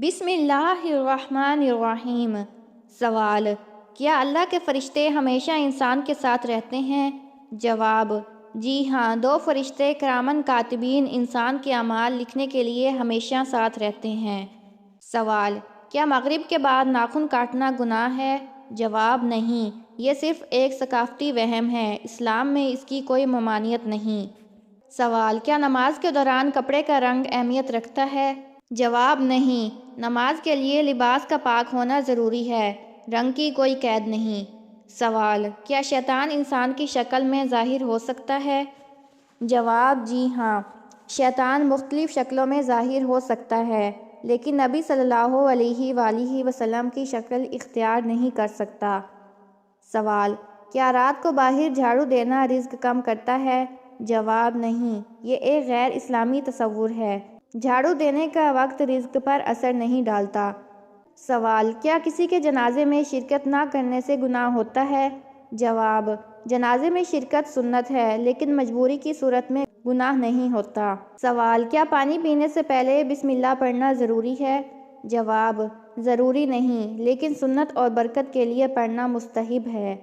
بسم اللہ الرحمن الرحیم۔ سوال: کیا اللہ کے فرشتے ہمیشہ انسان کے ساتھ رہتے ہیں؟ جواب: جی ہاں، دو فرشتے کرامن کاتبین انسان کے اعمال لکھنے کے لیے ہمیشہ ساتھ رہتے ہیں۔ سوال: کیا مغرب کے بعد ناخن کاٹنا گناہ ہے؟ جواب: نہیں، یہ صرف ایک ثقافتی وہم ہے، اسلام میں اس کی کوئی ممانعت نہیں۔ سوال: کیا نماز کے دوران کپڑے کا رنگ اہمیت رکھتا ہے؟ جواب: نہیں، نماز کے لیے لباس کا پاک ہونا ضروری ہے، رنگ کی کوئی قید نہیں۔ سوال: کیا شیطان انسان کی شکل میں ظاہر ہو سکتا ہے؟ جواب: جی ہاں، شیطان مختلف شکلوں میں ظاہر ہو سکتا ہے، لیکن نبی صلی اللہ علیہ وآلہ وسلم کی شکل اختیار نہیں کر سکتا۔ سوال: کیا رات کو باہر جھاڑو دینا رزق کم کرتا ہے؟ جواب: نہیں، یہ ایک غیر اسلامی تصور ہے، جھاڑو دینے کا وقت رزق پر اثر نہیں ڈالتا۔ سوال: کیا کسی کے جنازے میں شرکت نہ کرنے سے گناہ ہوتا ہے؟ جواب: جنازے میں شرکت سنت ہے، لیکن مجبوری کی صورت میں گناہ نہیں ہوتا۔ سوال: کیا پانی پینے سے پہلے بسم اللہ پڑھنا ضروری ہے؟ جواب: ضروری نہیں، لیکن سنت اور برکت کے لیے پڑھنا مستحب ہے۔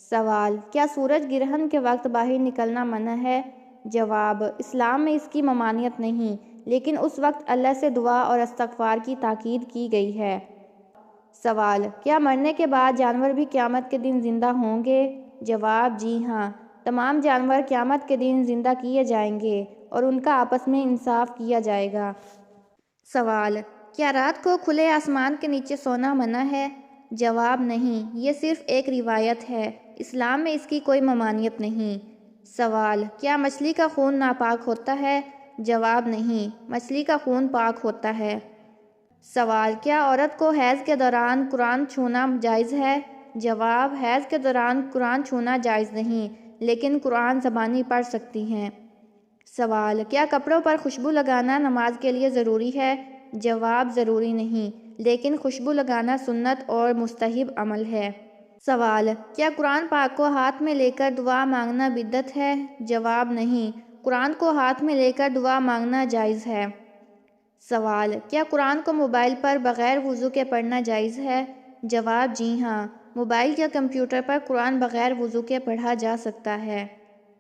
سوال: کیا سورج گرہن کے وقت باہر نکلنا منع ہے؟ جواب: اسلام میں اس کی ممانعت نہیں، لیکن اس وقت اللہ سے دعا اور استغفار کی تاکید کی گئی ہے۔ سوال: کیا مرنے کے بعد جانور بھی قیامت کے دن زندہ ہوں گے؟ جواب: جی ہاں، تمام جانور قیامت کے دن زندہ کیے جائیں گے اور ان کا آپس میں انصاف کیا جائے گا۔ سوال: کیا رات کو کھلے آسمان کے نیچے سونا منع ہے؟ جواب: نہیں، یہ صرف ایک روایت ہے، اسلام میں اس کی کوئی ممانعت نہیں۔ سوال: کیا مچھلی کا خون ناپاک ہوتا ہے؟ جواب: نہیں، مچھلی کا خون پاک ہوتا ہے۔ سوال: کیا عورت کو حیض کے دوران قرآن چھونا جائز ہے؟ جواب: حیض کے دوران قرآن چھونا جائز نہیں، لیکن قرآن زبانی پڑھ سکتی ہیں۔ سوال: کیا کپڑوں پر خوشبو لگانا نماز کے لیے ضروری ہے؟ جواب: ضروری نہیں، لیکن خوشبو لگانا سنت اور مستحب عمل ہے۔ سوال: کیا قرآن پاک کو ہاتھ میں لے کر دعا مانگنا بدعت ہے؟ جواب: نہیں، قرآن کو ہاتھ میں لے کر دعا مانگنا جائز ہے۔ سوال: کیا قرآن کو موبائل پر بغیر وضو کے پڑھنا جائز ہے؟ جواب: جی ہاں، موبائل یا کمپیوٹر پر قرآن بغیر وضو کے پڑھا جا سکتا ہے۔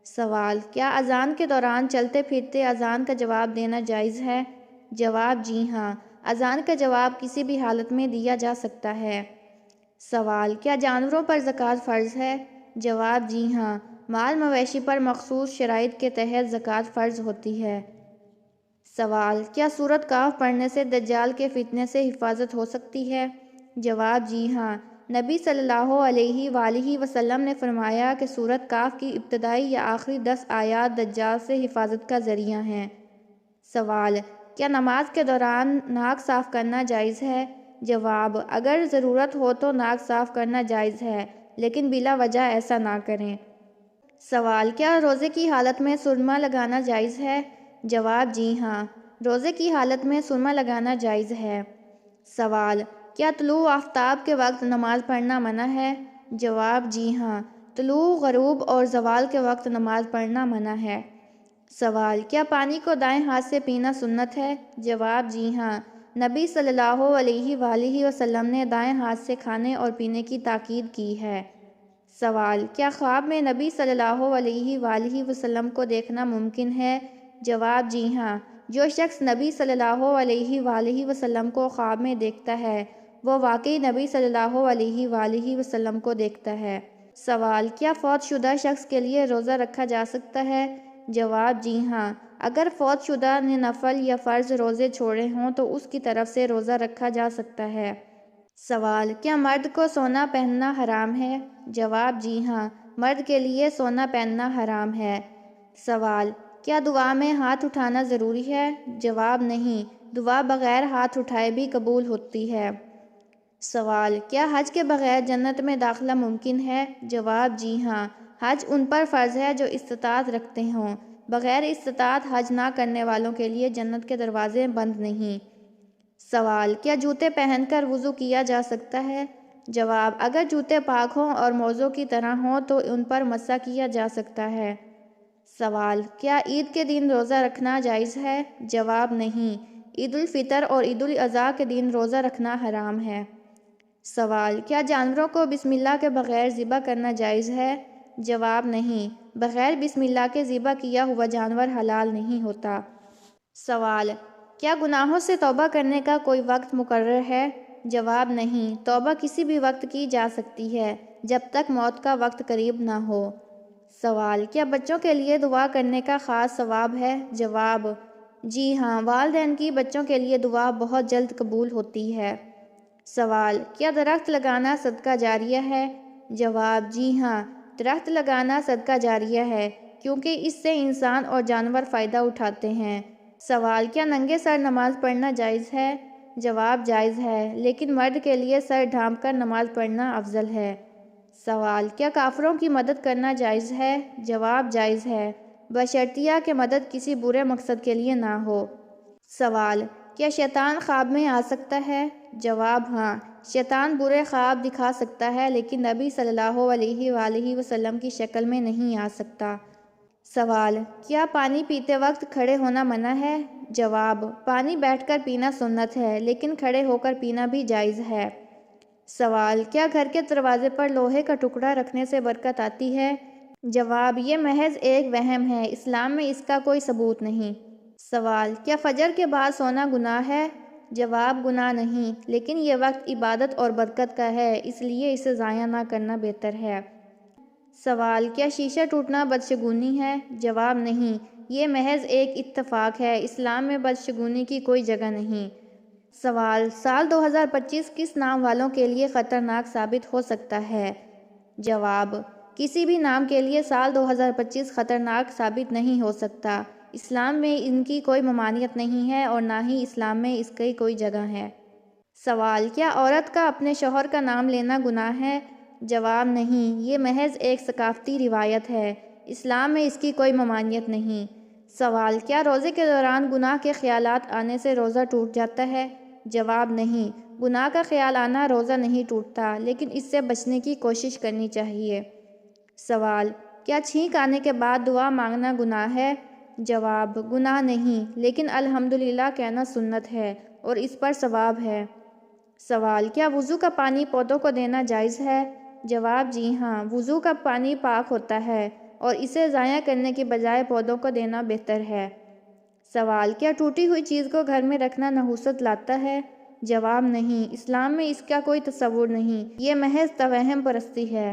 سوال: کیا اذان کے دوران چلتے پھرتے اذان کا جواب دینا جائز ہے؟ جواب: جی ہاں، اذان کا جواب کسی بھی حالت میں دیا جا سکتا ہے۔ سوال: کیا جانوروں پر زکوٰۃ فرض ہے؟ جواب: جی ہاں، مال مویشی پر مخصوص شرائط کے تحت زکوٰۃ فرض ہوتی ہے۔ سوال: کیا سورۃ کہف پڑھنے سے دجال کے فتنے سے حفاظت ہو سکتی ہے؟ جواب: جی ہاں، نبی صلی اللہ علیہ وآلہ وسلم نے فرمایا کہ سورۃ کہف کی ابتدائی یا آخری 10 آیات دجال سے حفاظت کا ذریعہ ہیں۔ سوال: کیا نماز کے دوران ناک صاف کرنا جائز ہے؟ جواب: اگر ضرورت ہو تو ناک صاف کرنا جائز ہے، لیکن بلا وجہ ایسا نہ کریں۔ سوال: کیا روزے کی حالت میں سرما لگانا جائز ہے؟ جواب: جی ہاں، روزے کی حالت میں سرما لگانا جائز ہے۔ سوال: کیا طلوع آفتاب کے وقت نماز پڑھنا منع ہے؟ جواب: جی ہاں، طلوع، غروب اور زوال کے وقت نماز پڑھنا منع ہے۔ سوال: کیا پانی کو دائیں ہاتھ سے پینا سنت ہے؟ جواب: جی ہاں، نبی صلی اللہ علیہ وآلہ وسلم نے دائیں ہاتھ سے کھانے اور پینے کی تاکید کی ہے۔ سوال: کیا خواب میں نبی صلی اللہ علیہ وآلہ وسلم کو دیکھنا ممکن ہے؟ جواب: جی ہاں، جو شخص نبی صلی اللہ علیہ وآلہ وسلم کو خواب میں دیکھتا ہے وہ واقعی نبی صلی اللہ علیہ وآلہ وسلم کو دیکھتا ہے۔ سوال: کیا فوت شدہ شخص کے لیے روزہ رکھا جا سکتا ہے؟ جواب: جی ہاں، اگر فوت شدہ نے نفل یا فرض روزے چھوڑے ہوں تو اس کی طرف سے روزہ رکھا جا سکتا ہے۔ سوال: کیا مرد کو سونا پہننا حرام ہے؟ جواب: جی ہاں، مرد کے لیے سونا پہننا حرام ہے۔ سوال: کیا دعا میں ہاتھ اٹھانا ضروری ہے؟ جواب: نہیں، دعا بغیر ہاتھ اٹھائے بھی قبول ہوتی ہے۔ سوال: کیا حج کے بغیر جنت میں داخلہ ممکن ہے؟ جواب: جی ہاں، حج ان پر فرض ہے جو استطاعت رکھتے ہوں، بغیر استطاعت حج نہ کرنے والوں کے لیے جنت کے دروازے بند نہیں۔ سوال: کیا جوتے پہن کر وضو کیا جا سکتا ہے؟ جواب: اگر جوتے پاک ہوں اور موزوں کی طرح ہوں تو ان پر مسح کیا جا سکتا ہے۔ سوال: کیا عید کے دن روزہ رکھنا جائز ہے؟ جواب: نہیں، عید الفطر اور عید الاضحیٰ کے دن روزہ رکھنا حرام ہے۔ سوال: کیا جانوروں کو بسم اللہ کے بغیر ذبح کرنا جائز ہے؟ جواب: نہیں، بغیر بسم اللہ کے ذبح کیا ہوا جانور حلال نہیں ہوتا۔ سوال: کیا گناہوں سے توبہ کرنے کا کوئی وقت مقرر ہے؟ جواب: نہیں، توبہ کسی بھی وقت کی جا سکتی ہے جب تک موت کا وقت قریب نہ ہو۔ سوال: کیا بچوں کے لیے دعا کرنے کا خاص ثواب ہے؟ جواب: جی ہاں، والدین کی بچوں کے لیے دعا بہت جلد قبول ہوتی ہے۔ سوال: کیا درخت لگانا صدقہ جاریہ ہے؟ جواب: جی ہاں، درخت لگانا صدقہ جاریہ ہے کیونکہ اس سے انسان اور جانور فائدہ اٹھاتے ہیں۔ سوال: کیا ننگے سر نماز پڑھنا جائز ہے؟ جواب: جائز ہے، لیکن مرد کے لیے سر ڈھانپ کر نماز پڑھنا افضل ہے۔ سوال: کیا کافروں کی مدد کرنا جائز ہے؟ جواب: جائز ہے، بشرطیہ کہ مدد کسی برے مقصد کے لیے نہ ہو۔ سوال: کیا شیطان خواب میں آ سکتا ہے؟ جواب: ہاں، شیطان برے خواب دکھا سکتا ہے لیکن نبی صلی اللہ علیہ وآلہ وسلم کی شکل میں نہیں آ سکتا۔ سوال: کیا پانی پیتے وقت کھڑے ہونا منع ہے؟ جواب: پانی بیٹھ کر پینا سنت ہے لیکن کھڑے ہو کر پینا بھی جائز ہے۔ سوال: کیا گھر کے دروازے پر لوہے کا ٹکڑا رکھنے سے برکت آتی ہے؟ جواب: یہ محض ایک وہم ہے، اسلام میں اس کا کوئی ثبوت نہیں۔ سوال: کیا فجر کے بعد سونا گناہ ہے؟ جواب: گناہ نہیں، لیکن یہ وقت عبادت اور برکت کا ہے، اس لیے اسے ضائع نہ کرنا بہتر ہے۔ سوال: کیا شیشہ ٹوٹنا بدشگونی ہے؟ جواب: نہیں، یہ محض ایک اتفاق ہے، اسلام میں بدشگونی کی کوئی جگہ نہیں۔ سوال: سال 2025 کس نام والوں کے لیے خطرناک ثابت ہو سکتا ہے؟ جواب: کسی بھی نام کے لیے سال 2025 خطرناک ثابت نہیں ہو سکتا۔ اسلام میں ان کی کوئی ممانعت نہیں ہے اور نہ ہی اسلام میں اس کی کوئی جگہ ہے۔ سوال: کیا عورت کا اپنے شوہر کا نام لینا گناہ ہے؟ جواب: نہیں، یہ محض ایک ثقافتی روایت ہے، اسلام میں اس کی کوئی ممانعت نہیں۔ سوال: کیا روزے کے دوران گناہ کے خیالات آنے سے روزہ ٹوٹ جاتا ہے؟ جواب: نہیں، گناہ کا خیال آنا روزہ نہیں ٹوٹتا، لیکن اس سے بچنے کی کوشش کرنی چاہیے۔ سوال: کیا چھینک آنے کے بعد دعا مانگنا گناہ ہے؟ جواب: گناہ نہیں، لیکن الحمدللہ کہنا سنت ہے اور اس پر ثواب ہے۔ سوال: کیا وضو کا پانی پودوں کو دینا جائز ہے؟ جواب: جی ہاں، وضو کا پانی پاک ہوتا ہے اور اسے ضائع کرنے کی بجائے پودوں کو دینا بہتر ہے۔ سوال: کیا ٹوٹی ہوئی چیز کو گھر میں رکھنا نحوست لاتا ہے؟ جواب: نہیں، اسلام میں اس کا کوئی تصور نہیں، یہ محض توہم پرستی ہے۔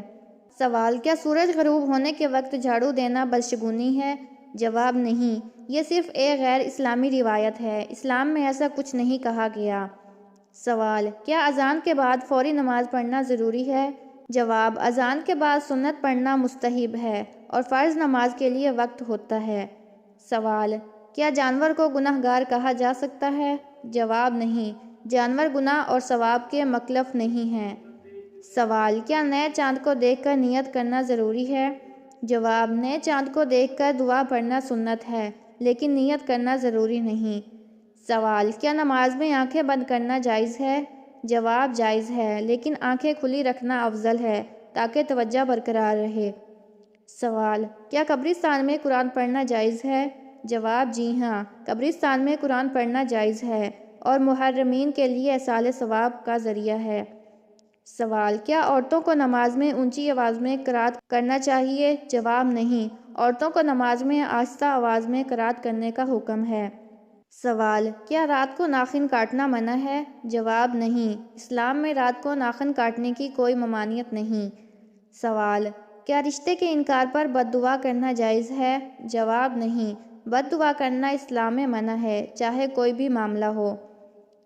سوال: کیا سورج غروب ہونے کے وقت جھاڑو دینا بدشگونی ہے؟ جواب: نہیں، یہ صرف ایک غیر اسلامی روایت ہے، اسلام میں ایسا کچھ نہیں کہا گیا۔ سوال: کیا اذان کے بعد فوری نماز پڑھنا ضروری ہے؟ جواب: اذان کے بعد سنت پڑھنا مستحب ہے اور فرض نماز کے لیے وقت ہوتا ہے۔ سوال: کیا جانور کو گناہ گار کہا جا سکتا ہے؟ جواب: نہیں، جانور گناہ اور ثواب کے مکلف نہیں ہیں۔ سوال: کیا نئے چاند کو دیکھ کر نیت کرنا ضروری ہے؟ جواب: نئے چاند کو دیکھ کر دعا پڑھنا سنت ہے لیکن نیت کرنا ضروری نہیں۔ سوال: کیا نماز میں آنکھیں بند کرنا جائز ہے؟ جواب: جائز ہے، لیکن آنکھیں کھلی رکھنا افضل ہے تاکہ توجہ برقرار رہے۔ سوال: کیا قبرستان میں قرآن پڑھنا جائز ہے؟ جواب: جی ہاں، قبرستان میں قرآن پڑھنا جائز ہے اور محرمین کے لیے ایصال ثواب کا ذریعہ ہے۔ سوال: کیا عورتوں کو نماز میں اونچی آواز میں قرات کرنا چاہیے؟ جواب: نہیں، عورتوں کو نماز میں آہستہ آواز میں قرات کرنے کا حکم ہے۔ سوال: کیا رات کو ناخن کاٹنا منع ہے؟ جواب: نہیں، اسلام میں رات کو ناخن کاٹنے کی کوئی ممانعت نہیں۔ سوال: کیا رشتے کے انکار پر بد دعا کرنا جائز ہے؟ جواب: نہیں، بد دعا کرنا اسلام میں منع ہے، چاہے کوئی بھی معاملہ ہو۔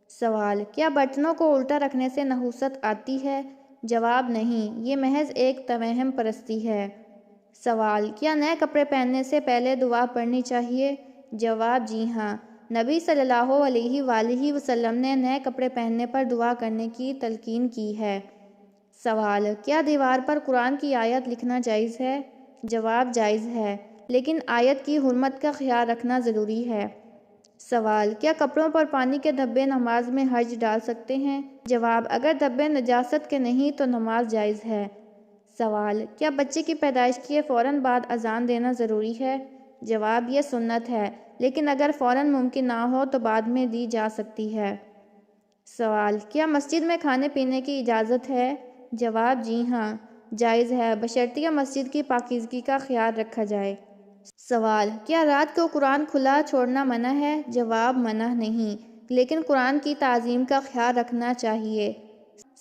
سوال: کیا برتنوں کو الٹا رکھنے سے نحوست آتی ہے؟ جواب: نہیں، یہ محض ایک توہم پرستی ہے۔ سوال: کیا نئے کپڑے پہننے سے پہلے دعا پڑھنی چاہیے؟ جواب: جی ہاں، نبی صلی اللہ علیہ وآلہ وسلم نے نئے کپڑے پہننے پر دعا کرنے کی تلقین کی ہے۔ سوال: کیا دیوار پر قرآن کی آیت لکھنا جائز ہے؟ جواب: جائز ہے، لیکن آیت کی حرمت کا خیال رکھنا ضروری ہے۔ سوال: کیا کپڑوں پر پانی کے دھبے نماز میں حرج ڈال سکتے ہیں؟ جواب: اگر دھبے نجاست کے نہیں تو نماز جائز ہے۔ سوال: کیا بچے کی پیدائش کے فوراً بعد اذان دینا ضروری ہے؟ جواب: یہ سنت ہے، لیکن اگر فوراً ممکن نہ ہو تو بعد میں دی جا سکتی ہے۔ سوال: کیا مسجد میں کھانے پینے کی اجازت ہے؟ جواب: جی ہاں، جائز ہے، بشرطیہ مسجد کی پاکیزگی کا خیال رکھا جائے۔ سوال: کیا رات کو قرآن کھلا چھوڑنا منع ہے؟ جواب: منع نہیں، لیکن قرآن کی تعظیم کا خیال رکھنا چاہیے۔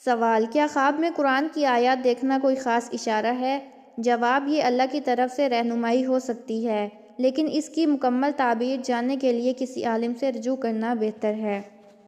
سوال: کیا خواب میں قرآن کی آیات دیکھنا کوئی خاص اشارہ ہے؟ جواب: یہ اللہ کی طرف سے رہنمائی ہو سکتی ہے، لیکن اس کی مکمل تعبیر جاننے کے لیے کسی عالم سے رجوع کرنا بہتر ہے۔